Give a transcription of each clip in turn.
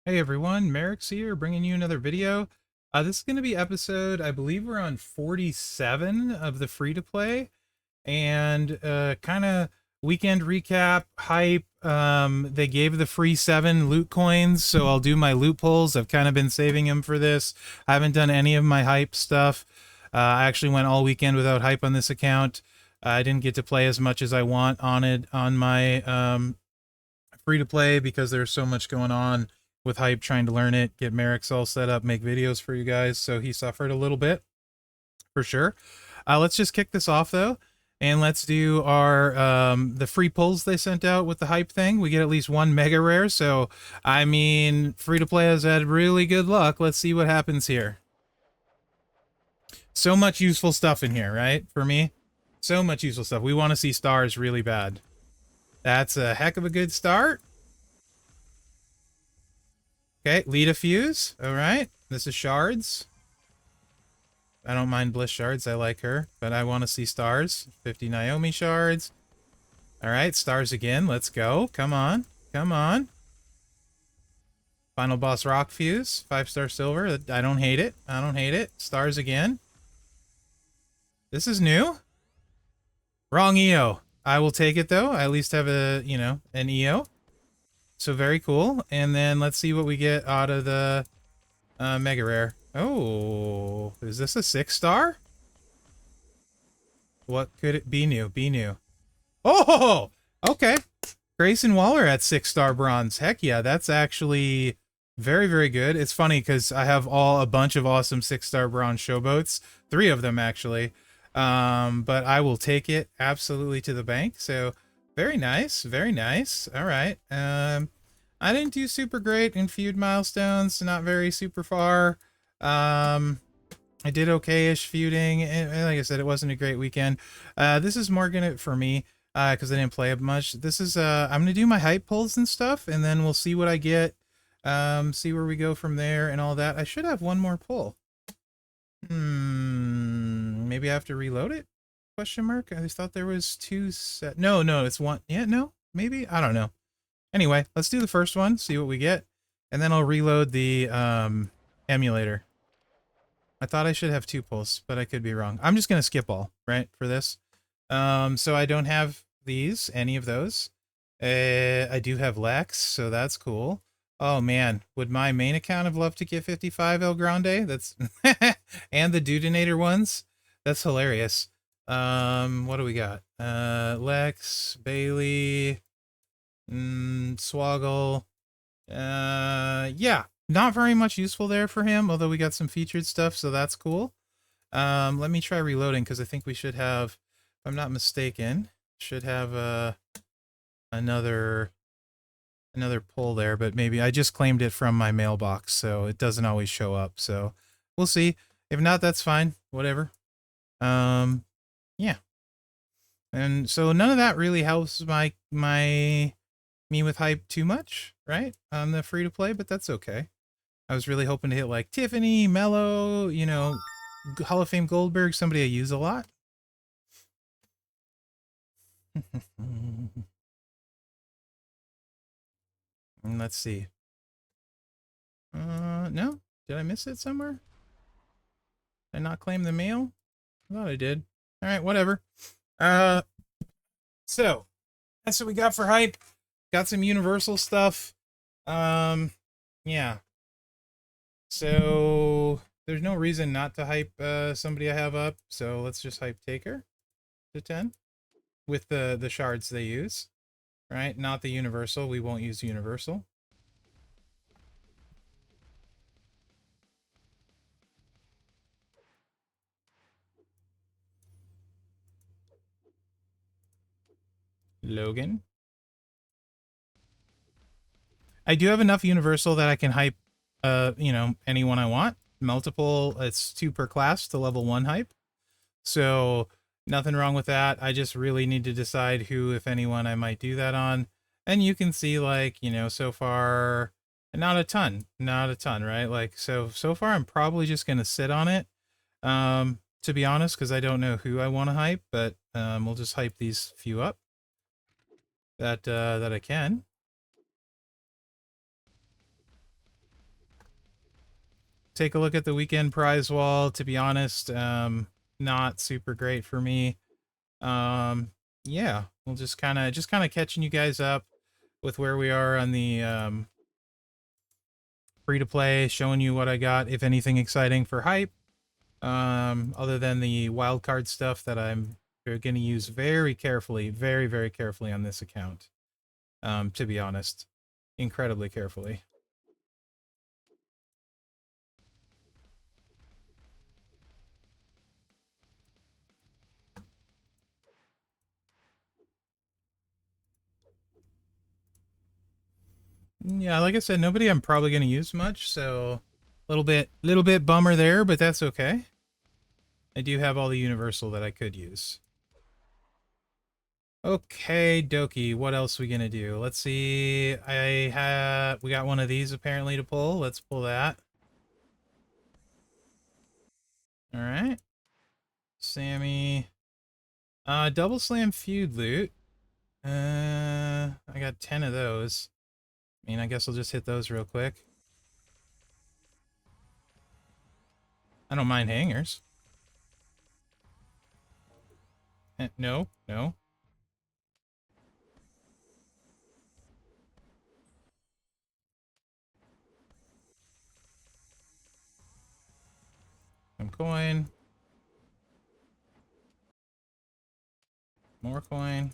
Hey everyone, Mherex here, bringing you another video. This is going to be episode, I believe we're on 47 of the free-to-play, and kind of weekend recap, hype. They gave the free 7 loot coins, so I'll do my loot pulls. I've kind of been saving them for this. I haven't done any of my hype stuff. I actually went all weekend without hype on this account. I didn't get to play as much as I want on it on my free-to-play because there's so much going on with hype, trying to learn it, get Mherex all set up, make videos for you guys. So he suffered a little bit for sure. Let's just kick this off though, and let's do our the free pulls they sent out with the hype thing. We get at least one mega rare. So I mean, free to play has had really good luck. Let's see what happens here. So much useful stuff in here, right? For me, so much useful stuff. We want to see stars really bad. That's a heck of a good start. Okay, lead a fuse. All right. This is shards. I don't mind Bliss shards. I like her. But I want to see stars. 50 Naomi shards. All right, stars again. Let's go. Come on. Come on. Final boss rock fuse. 5-star silver. I don't hate it. I don't hate it. Stars again. This is new. Wrong EO. I will take it, though. I at least have a, an EO. So very cool. And then let's see what we get out of the mega rare. Oh, is this a 6-star? What could it be new? Be new. Oh, okay. Grayson Waller at 6-star bronze. Heck yeah, that's actually very, very good. It's funny because I have a bunch of awesome 6-star bronze showboats. 3 of them actually. But I will take it absolutely to the bank. So very nice, very nice. All right. I didn't do super great in feud milestones, not very super far. I did okay-ish feuding, and like I said, it wasn't a great weekend. This is more gonna for me, because I didn't play it much. This is I'm gonna do my hype pulls and stuff, and then we'll see what I get. See where we go from there and all that. I should have one more pull. Maybe I have to reload it? Question mark. I thought there was 2 set. No, it's one. Yeah, no, maybe. I don't know. Anyway, let's do the first one, see what we get, and then I'll reload the emulator. I thought I should have 2 pulls, but I could be wrong. I'm just gonna skip all, right, for this. So I don't have any of those. I do have Lex, so that's cool. Oh man, would my main account have loved to get 55 El Grande? That's and the Dudinator ones. That's hilarious. What do we got? Lex, Bailey, Swoggle. Yeah, not very much useful there for him, although we got some featured stuff, so that's cool. Let me try reloading because I think we should have, if I'm not mistaken, should have another pull there, but maybe I just claimed it from my mailbox, so it doesn't always show up. So we'll see. If not, that's fine. Whatever. Yeah. And so none of that really helps me with hype too much, right? On the free to play, but that's okay. I was really hoping to hit like Tiffany, Mello, Hall of Fame Goldberg, somebody I use a lot. And let's see. No? Did I miss it somewhere? Did I not claim the mail? I thought I did. All right, whatever. So that's what we got for hype. Got some universal stuff. Yeah. So there's no reason not to hype somebody I have up. So let's just hype Taker to 10 with the shards they use, right? Not the universal. We won't use universal. Logan. I do have enough universal that I can hype, anyone I want. Multiple, it's 2 per class to level 1 hype. So nothing wrong with that. I just really need to decide who, if anyone, I might do that on. And you can see, like, so far, not a ton, right? Like, so far I'm probably just going to sit on it, to be honest, because I don't know who I want to hype, but we'll just hype these few up that I can. take a look at the weekend prize wall. To be honest, not super great for me. Yeah, we'll just kind of catching you guys up with where we are on the free to play, showing you what I got, if anything exciting for hype. Other than the wildcard stuff that I'm going to use very carefully, very, very carefully on this account. To be honest, incredibly carefully. Yeah, like I said, nobody I'm probably going to use much, so little bit bummer there, but that's okay. I do have all the universal that I could use. Okay, dokie. What else are we gonna do? Let's see. We got one of these apparently to pull. Let's pull that. All right. Sammy. Double slam feud loot. I got 10 of those. I mean, I guess I'll just hit those real quick. I don't mind hangers. No, no. Some coin. More coin.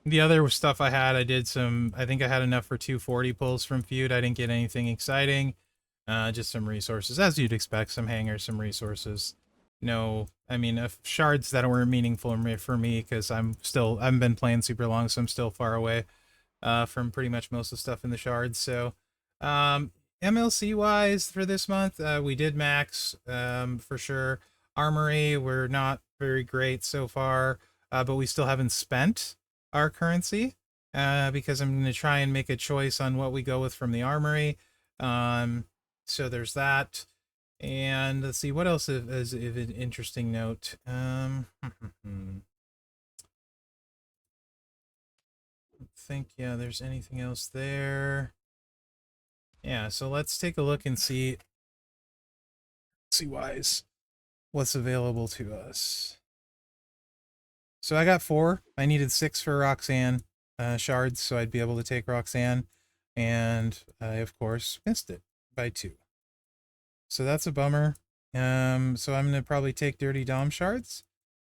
The other stuff I did some, I think I had enough for 240 pulls from feud. I didn't get anything exciting. Just some resources, as you'd expect, some hangers, some resources. No, I mean, shards that weren't meaningful for me, because I haven't been playing super long, so I'm still far away from pretty much most of the stuff in the shards. So, MLC wise for this month, we did max for sure. Armory, we're not very great so far, but we still haven't spent our currency because I'm going to try and make a choice on what we go with from the Armory. So there's that. And let's see, what else is an interesting note? I think, yeah, there's anything else there. Yeah, so let's take a look and see wise what's available to us. So I got 4. I needed 6 for Roxanne shards, so I'd be able to take Roxanne. And I, of course, missed it by 2. So that's a bummer. So I'm going to probably take Dirty Dom shards.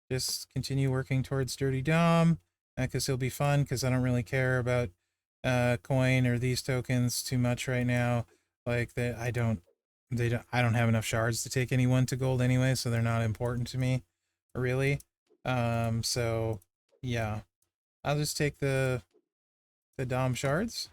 Just continue working towards Dirty Dom, because he'll be fun, because I don't really care about coin or these tokens too much right now. Like, I don't have enough shards to take anyone to gold anyway, so they're not important to me, really. So yeah, I'll just take the Dom shards.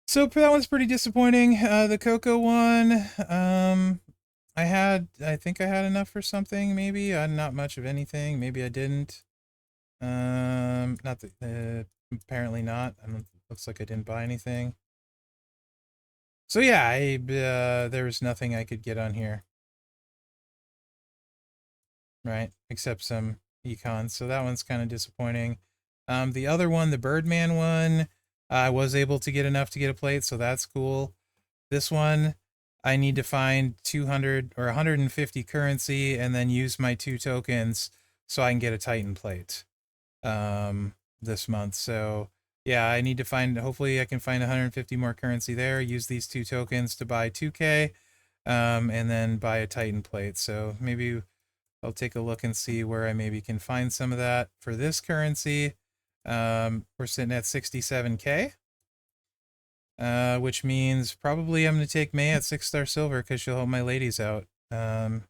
So that one's pretty disappointing. The Coco one, I think I had enough for something, maybe. Not much of anything. Maybe I didn't. Not that, apparently not. Looks like I didn't buy anything. So yeah, there was nothing I could get on here. Right? Except some econs. So that one's kind of disappointing. The other one, the Birdman one, I was able to get enough to get a plate, so that's cool. This one, I need to find 200 or 150 currency and then use my 2 tokens so I can get a Titan plate this month. So yeah, I need to find, hopefully I can find 150 more currency there, use these 2 tokens to buy 2K, and then buy a Titan plate. So maybe I'll take a look and see where I maybe can find some of that for this currency. We're sitting at 67K. Which means probably I'm going to take May at 6-star silver because she'll help my ladies out. I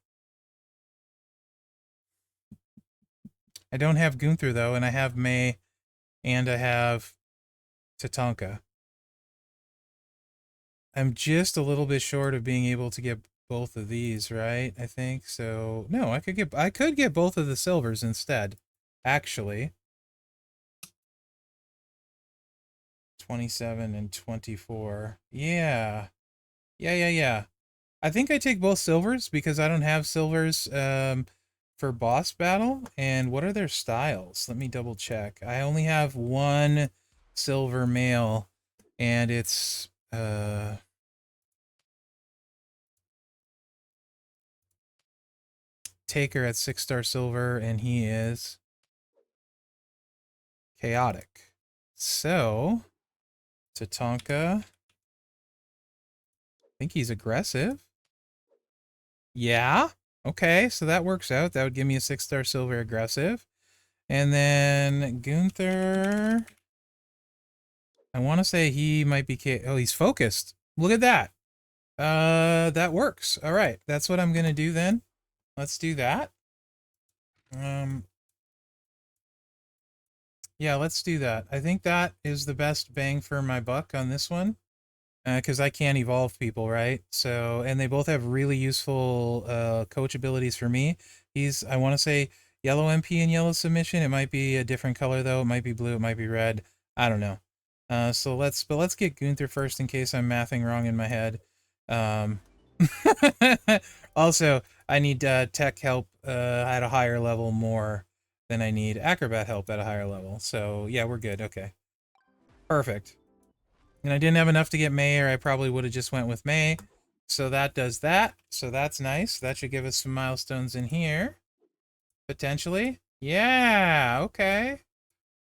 don't have Gunther, though, and I have May, and I have Tatanka. I'm just a little bit short of being able to get both of these, right? I think so. No, I could get both of the silvers instead, actually. 27 and 24. Yeah. Yeah. I think I take both silvers because I don't have silvers for boss battle. And what are their styles? Let me double check. I only have one silver male, and it's Taker at 6-star silver, and he is chaotic. So Tatanka, I think he's aggressive. Yeah. Okay, so that works out. That would give me a 6-star silver aggressive. And then Gunther, I want to say he might be oh, he's focused. Look at that. That works. All right. That's what I'm going to do then. Let's do that. Yeah, let's do that. I think that is the best bang for my buck on this one. Because I can't evolve people, right? So, and they both have really useful coach abilities for me. I want to say yellow MP and yellow submission. It might be a different color though. It might be blue. It might be red. I don't know. But let's get Gunther first in case I'm mathing wrong in my head. Um, also, I need tech help at a higher level more than I need acrobat help at a higher level. So yeah, we're good. Okay, perfect. And I didn't have enough to get May, or I probably would have just went with May. So that does that. So that's nice. That should give us some milestones in here. Potentially. Yeah, okay.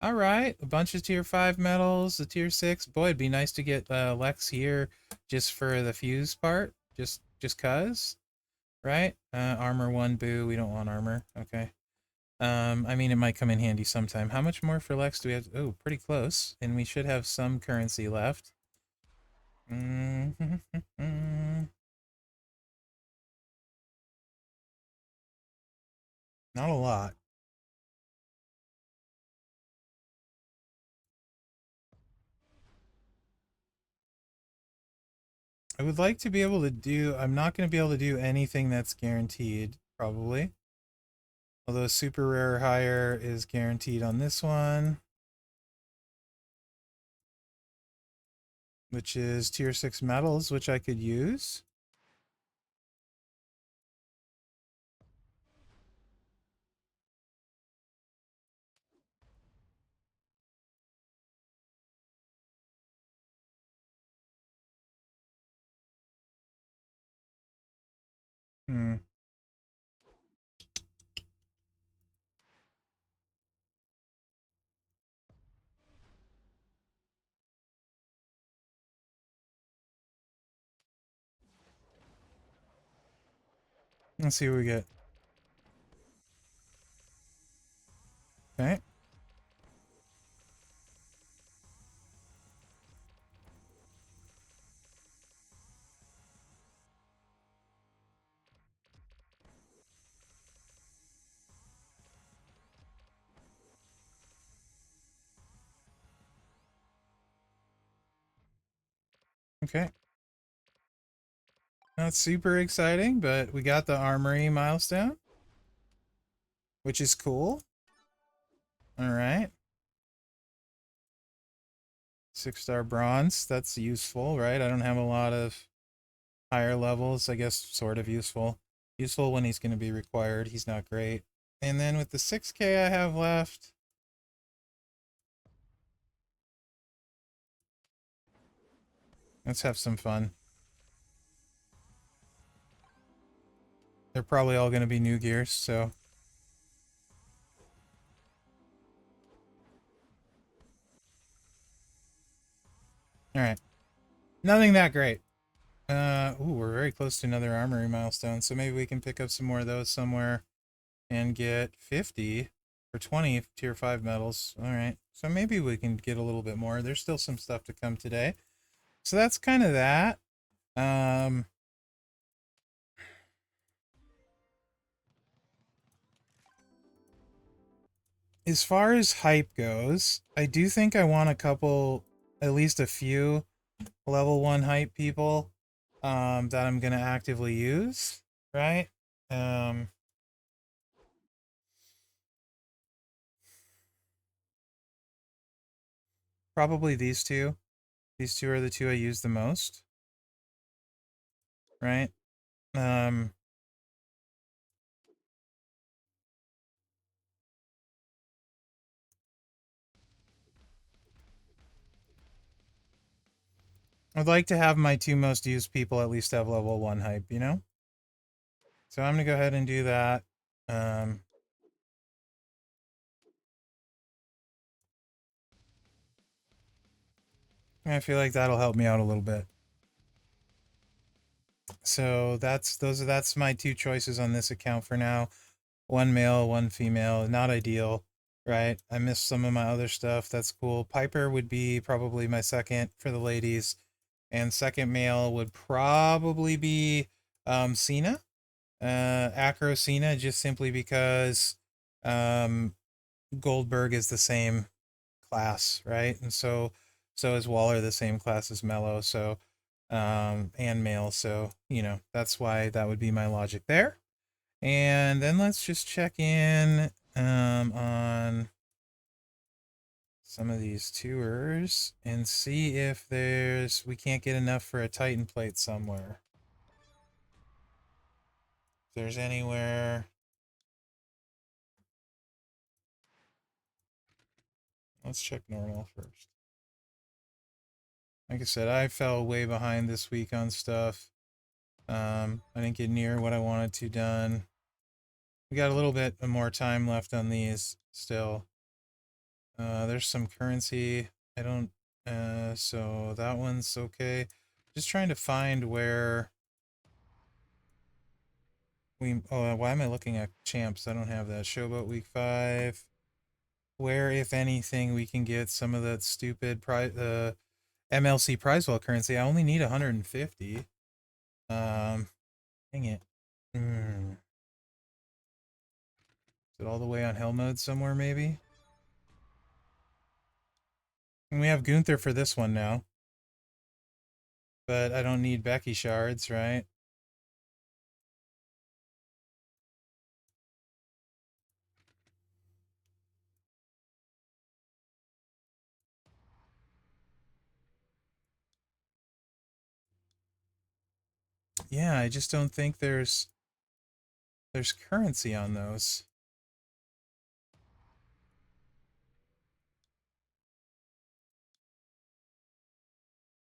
All right. A bunch of tier 5 medals, the tier 6. Boy, it'd be nice to get Lex here just for the fuse part. Just cuz. Right? Armor 1, boo. We don't want armor. Okay. I mean, it might come in handy sometime. How much more for Lex do we have? Oh, pretty close. And we should have some currency left. Not a lot. I would like to be able to do, I'm not going to be able to do anything that's guaranteed, probably. Although super rare higher is guaranteed on this one, which is tier 6 metals, which I could use. Hmm. Let's see what we get. Okay. Okay. Not super exciting, but we got the Armory milestone, which is cool. All right. 6-star bronze. That's useful, right? I don't have a lot of higher levels. I guess sort of useful. Useful when he's going to be required. He's not great. And then with the 6K I have left, let's have some fun. They're probably all going to be new gears, so. Alright. Nothing that great. Ooh, we're very close to another armory milestone, so maybe we can pick up some more of those somewhere and get 50 or 20 tier 5 medals. Alright. So maybe we can get a little bit more. There's still some stuff to come today. So that's kind of that. As far as hype goes, I do think I want a couple, at least a few level 1 hype people that I'm going to actively use, right? Probably these two. These two are the two I use the most, right? Um, I'd like to have my 2 most used people at least have level 1 hype, you know? So I'm gonna go ahead and do that. Um, I feel like that'll help me out a little bit. So that's my 2 choices on this account for now. 1 male, 1 female. Not ideal, right? I missed some of my other stuff. That's cool. Piper would be probably my second for the ladies. And second male would probably be Cena. Acro Cena, just simply because um, Goldberg is the same class, right? And so is Waller the same class as Mello, so and male, so that's why that would be my logic there. And then let's just check in on some of these tours and see if we can't get enough for a Titan plate somewhere. If there's anywhere. Let's check normal first. Like I said, I fell way behind this week on stuff. I didn't get near what I wanted to done. We got a little bit more time left on these still. There's some currency. I don't, so that one's okay. Just trying to find where why am I looking at champs? I don't have that. Showboat week 5. Where, if anything, we can get some of that stupid MLC prize wall currency. I only need 150. Dang it. Is it all the way on hell mode somewhere, maybe? And we have Gunther for this one now. But I don't need Becky shards, right? Yeah, I just don't think there's currency on those.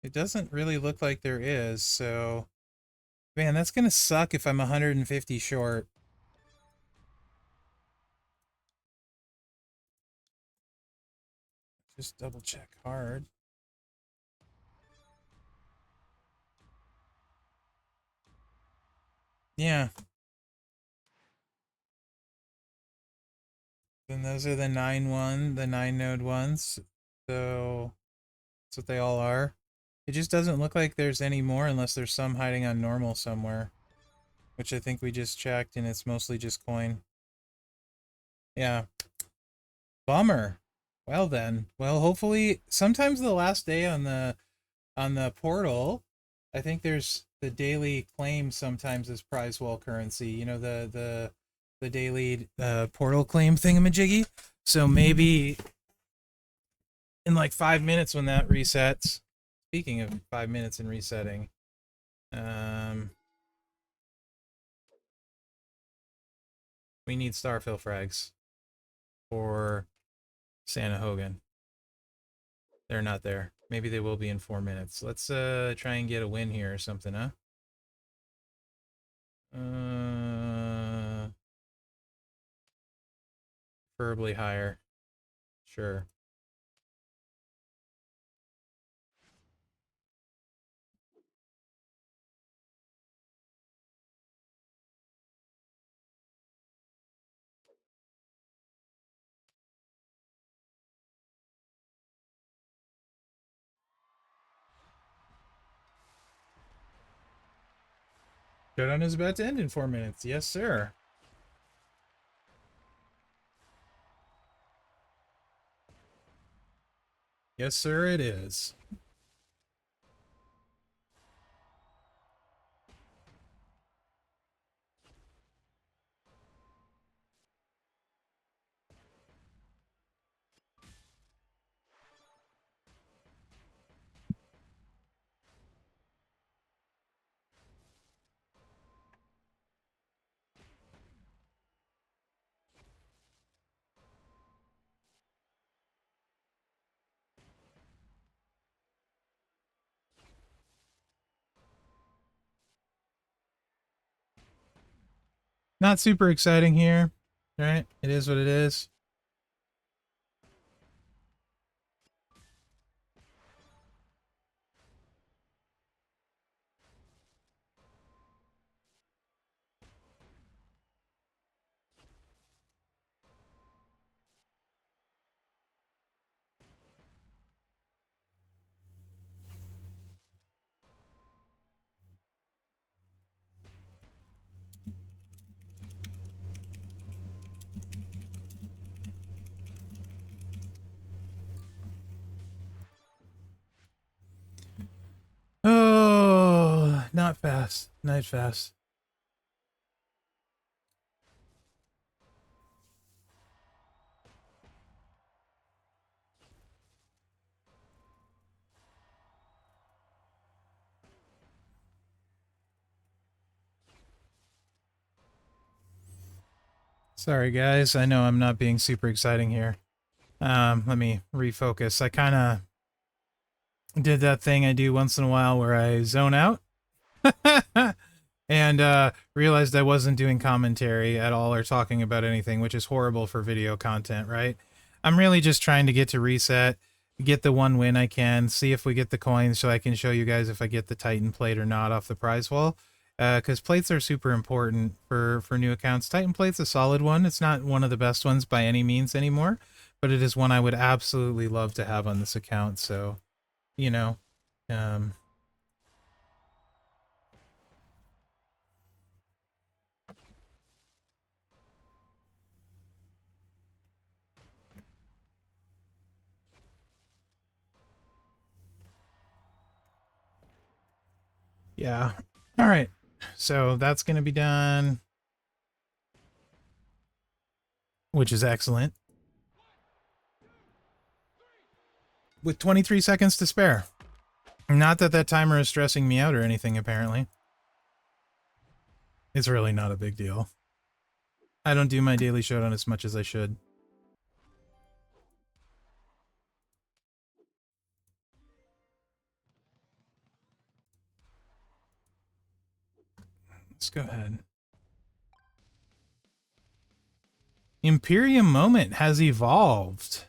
It doesn't really look like there is, so man, that's gonna suck if I'm 150 short. Just double check hard. Yeah. Then those are the 9 node ones. So that's what they all are. It just doesn't look like there's any more unless there's some hiding on normal somewhere. Which I think we just checked and it's mostly just coin. Yeah. Bummer. Well then. Well, hopefully sometimes the last day on the portal, I think there's the daily claim sometimes as prize wall currency. You know, the daily portal claim thingamajiggy. So maybe in like 5 minutes when that resets. Speaking of 5 minutes and resetting, we need Starfill frags for Santa Hogan. They're not there. Maybe they will be in 4 minutes. Let's try and get a win here or something, huh? Preferably higher. Sure. Showdown is about to end in 4 minutes. Yes, sir. Yes, sir, it is. Not super exciting here, right? It is what it is. Oh, not fast. Not fast. Sorry, guys. I know I'm not being super exciting here. Let me refocus. I kind of did that thing I do once in a while where I zone out. And realized I wasn't doing commentary at all or talking about anything, which is horrible for video content, right? I'm really just trying to get to reset, get the one win I can, see if we get the coins so I can show you guys if I get the Titan plate or not off the prize wall. Because plates are super important for new accounts. Titan plate's a solid one. It's not one of the best ones by any means anymore, but it is one I would absolutely love to have on this account. So, you know, um, yeah. All right. So that's going to be done, which is excellent. With 23 seconds to spare. Not that that timer is stressing me out or anything, apparently. It's really not a big deal. I don't do my daily showdown as much as I should. Let's go ahead. Imperium Moment has evolved.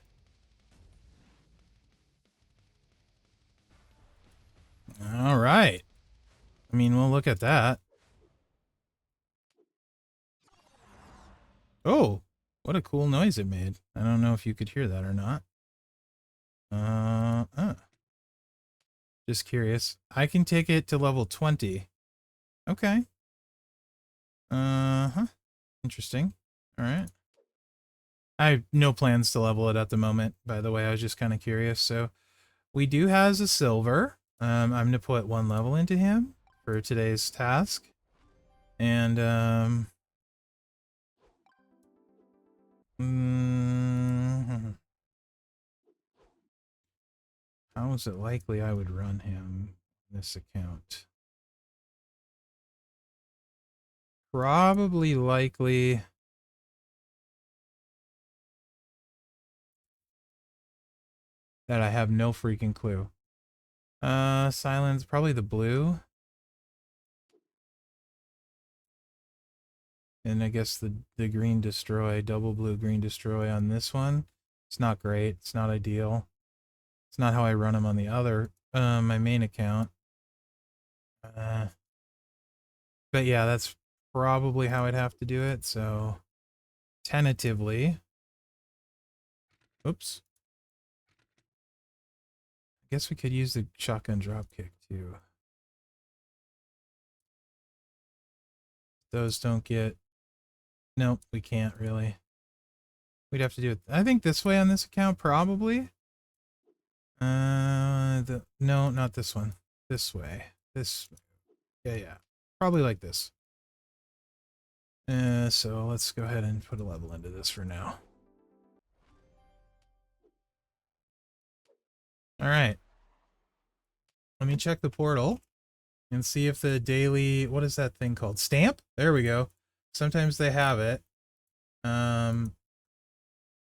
All right. I mean, we'll look at that. Oh, what a cool noise it made. I don't know if you could hear that or not. Just curious. I can take it to level 20. Okay. Uh-huh. Interesting. All right. I have no plans to level it at the moment, by the way. I was just kind of curious. So we do has a silver. I'm going to put one level into him for today's task. And how is it likely I would run him on this account? Probably likely that I have no freaking clue. Silence, probably the blue. And I guess the green destroy, double blue green destroy on this one. It's not great. It's not ideal. It's not how I run them on the other, my main account. But yeah, that's probably how I'd have to do it. So tentatively, oops. I guess we could use the shotgun dropkick too. Those don't get, nope, we can't really. We'd have to do it, I think this way on this account, probably. No, not this one. This way. This, yeah. Probably like this. So let's go ahead and put a level into this for now. All right. Let me check the portal and see if the daily, what is that thing called? Stamp? There we go. Sometimes they have it. And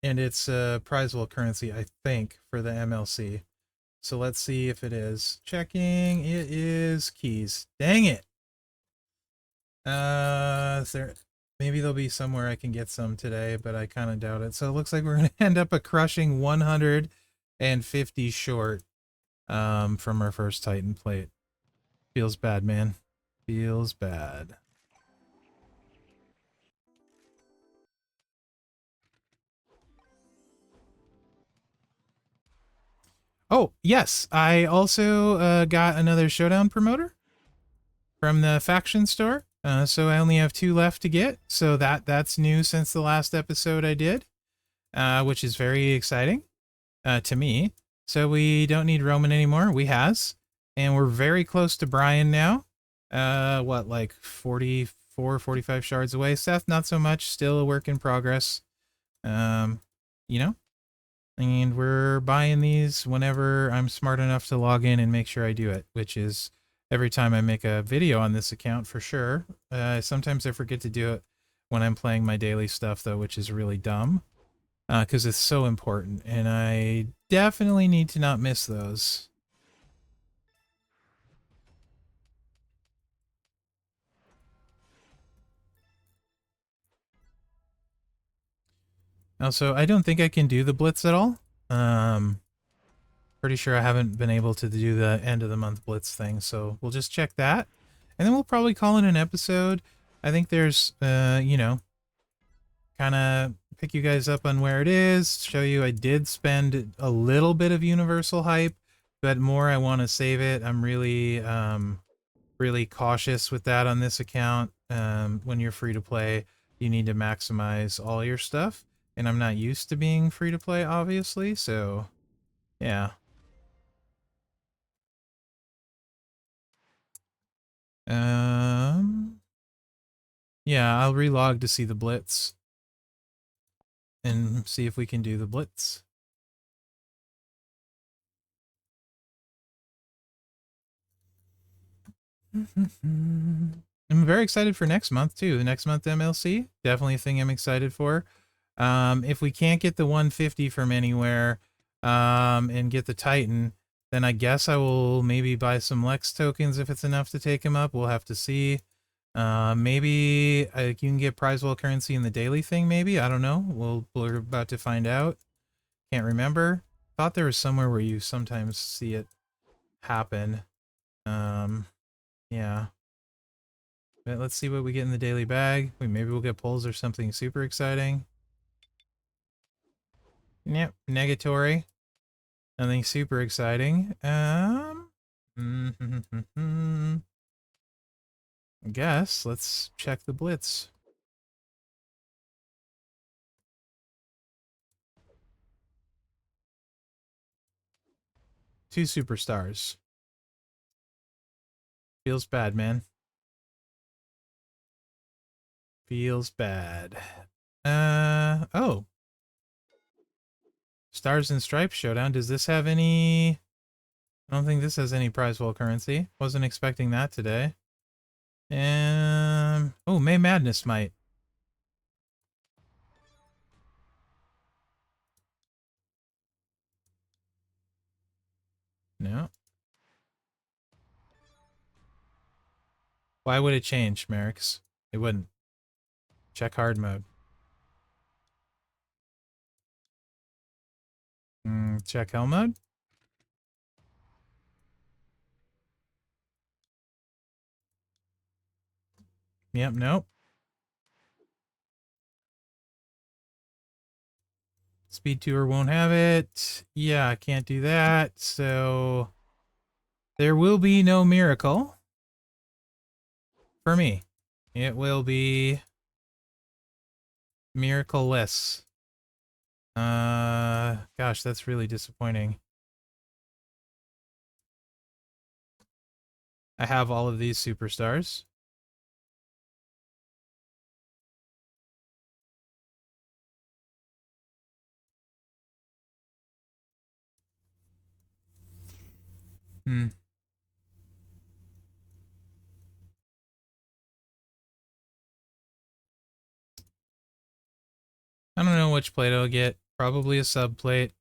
it's prizeable currency, I think, for the MLC. So let's see if it is. Checking. It is keys. Dang it. Is there Maybe there'll be somewhere I can get some today, but I kind of doubt it. So it looks like we're going to end up a crushing 150 short from our first Titan plate. Feels bad, man. Feels bad. Oh, yes. I also got another Showdown promoter from the faction store. So I only have 2 left to get. So that's new since the last episode I did, which is very exciting to me. So we don't need Roman anymore. We has. And we're very close to Brian now. What, like 44, 45 shards away? Seth, not so much. Still a work in progress. You know? And we're buying these whenever I'm smart enough to log in and make sure I do it, which is every time I make a video on this account for sure. Sometimes I forget to do it when I'm playing my daily stuff, though, which is really dumb because it's so important, and I definitely need to not miss those. Also, I don't think I can do the Blitz at all. Pretty sure I haven't been able to do the end of the month Blitz thing, so we'll just check that. And then we'll probably call it an episode. I think there's, you know, kind of pick you guys up on where it is, show you I did spend a little bit of Universal hype, but more I want to save it. I'm really, really cautious with that on this account. When you're free to play, you need to maximize all your stuff. And I'm not used to being free to play, obviously, so yeah. Yeah, I'll relog to see the Blitz and see if we can do the Blitz. I'm very excited for next month too. The next month MLC, definitely a thing I'm excited for. If we can't get the 150 from anywhere and get the Titan, then I guess I will maybe buy some Lex tokens if it's enough to take him up. We'll have to see. Maybe you can get prize wall currency in the daily thing, maybe. I don't know. We're about to find out. Can't remember. Thought there was somewhere where you sometimes see it happen. Yeah. But let's see what we get in the daily bag. Maybe we'll get pulls or something super exciting. Yep, negatory. Nothing super exciting. I guess let's check the Blitz. Two superstars. Feels bad, man. Feels bad. Oh. Stars and Stripes Showdown. Does this have any... I don't think this has any prize wall currency. Wasn't expecting that today. Oh, May Madness might. No. Why would it change, Mherex? It wouldn't. Check hard mode. Check hell mode? Yep, nope. Speed Tour won't have it. Yeah, I can't do that. So there will be no miracle for me. It will be miracle-less. Gosh, that's really disappointing. I have all of these superstars. I don't know which plate I'll get. Probably a sub plate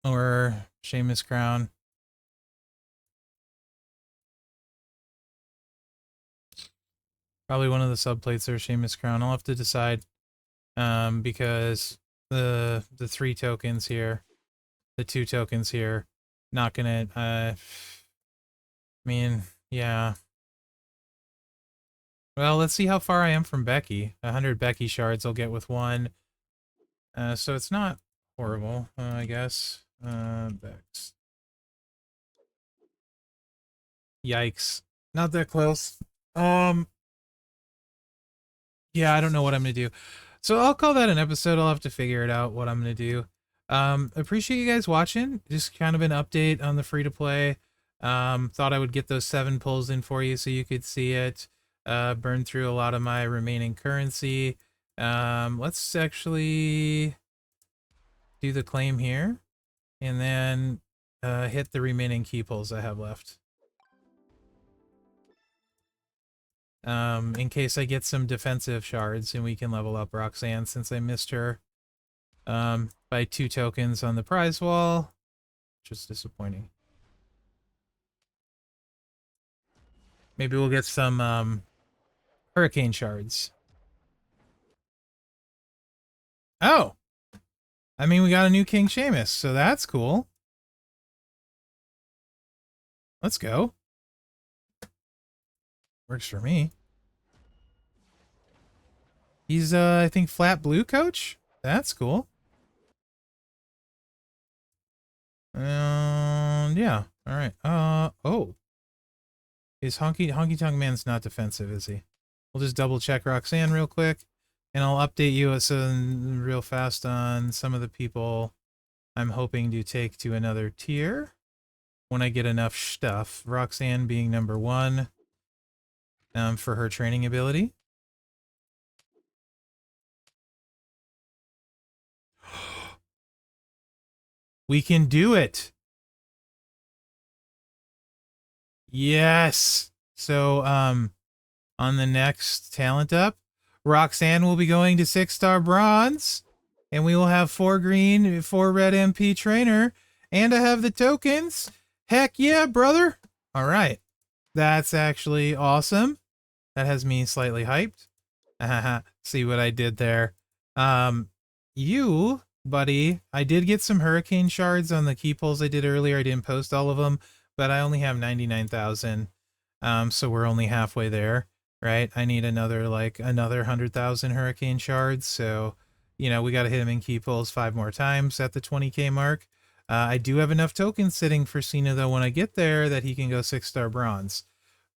or Seamus Crown. Probably one of the subplates or Seamus Crown. I'll have to decide. Because the 3 tokens here, the 2 tokens here, not gonna, I mean, yeah. Well, let's see how far I am from Becky. 100 Becky shards I'll get with 1. So it's not horrible, I guess. Bex. Yikes. Not that close. Yeah, I don't know what I'm gonna do. So I'll call that an episode. I'll have to figure it out what I'm gonna do. Appreciate you guys watching. Just kind of an update on the free-to-play. Thought I would get those 7 pulls in for you so you could see it. Burn through a lot of my remaining currency. Let's actually do the claim here, and then hit the remaining key pulls I have left. In case I get some defensive shards and we can level up Roxanne since I missed her by 2 tokens on the prize wall. Just disappointing. Maybe we'll get some hurricane shards. Oh! I mean, we got a new King Seamus, so that's cool. Let's go. Works for me. He's, I think, flat blue coach? That's cool. Yeah. Alright. Oh. Is Honky Tonk Man's not defensive, is he? We'll just double check Roxanne real quick. And I'll update you real fast on some of the people I'm hoping to take to another tier when I get enough stuff. Roxanne being number 1 for her training ability. We can do it! Yes! So, on the next talent up, Roxanne will be going to 6-star bronze, and we will have 4 green, 4 red MP trainer, and I have the tokens. Heck yeah, brother! Alright. That's actually awesome. That has me slightly hyped. See what I did there. You, buddy, I did get some hurricane shards on the key pulls I did earlier. I didn't post all of them, but I only have 99,000. So we're only halfway there, right? I need another 100,000 hurricane shards. So, you know, we got to hit him in key pulls 5 more times at the 20k mark. I do have enough tokens sitting for Cena, though, when I get there that he can go 6-star bronze.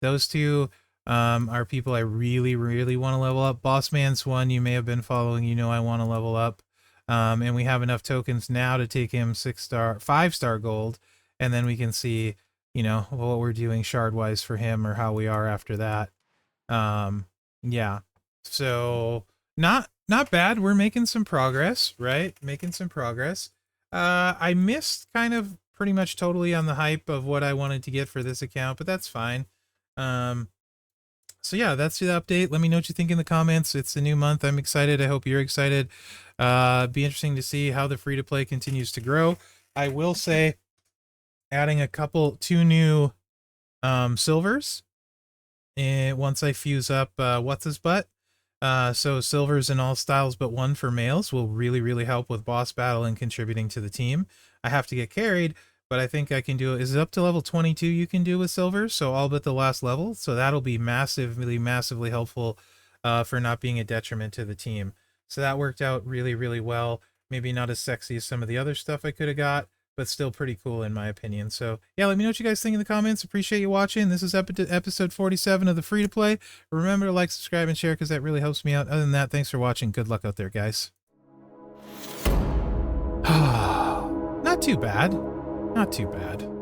Those 2 are people I really, really want to level up. Boss Man's one you may have been following, you know I want to level up. And we have enough tokens now to take him 5-star gold, and then we can see, you know, what we're doing shard-wise for him or how we are after that. Yeah. So, not bad. We're making some progress, right? Making some progress. I missed kind of pretty much totally on the hype of what I wanted to get for this account, but that's fine. So yeah, that's the update. Let me know what you think in the comments. It's a new month. I'm excited. I hope you're excited. Be interesting to see how the free-to-play continues to grow. I will say, adding 2 new silvers once I fuse up what's his butt. So silvers in all styles but 1 for males will really, really help with boss battle and contributing to the team. I have to get carried, but I think I can do it. Is it up to level 22 you can do with silvers? So all but the last level. So that'll be massively, massively helpful for not being a detriment to the team. So that worked out really, really well. Maybe not as sexy as some of the other stuff I could have got, but still pretty cool in my opinion. So yeah, let me know what you guys think in the comments. Appreciate you watching. This is episode 47 of the free to play. Remember to like, subscribe, and share because that really helps me out. Other than that, thanks for watching. Good luck out there, guys. Not too bad. Not too bad.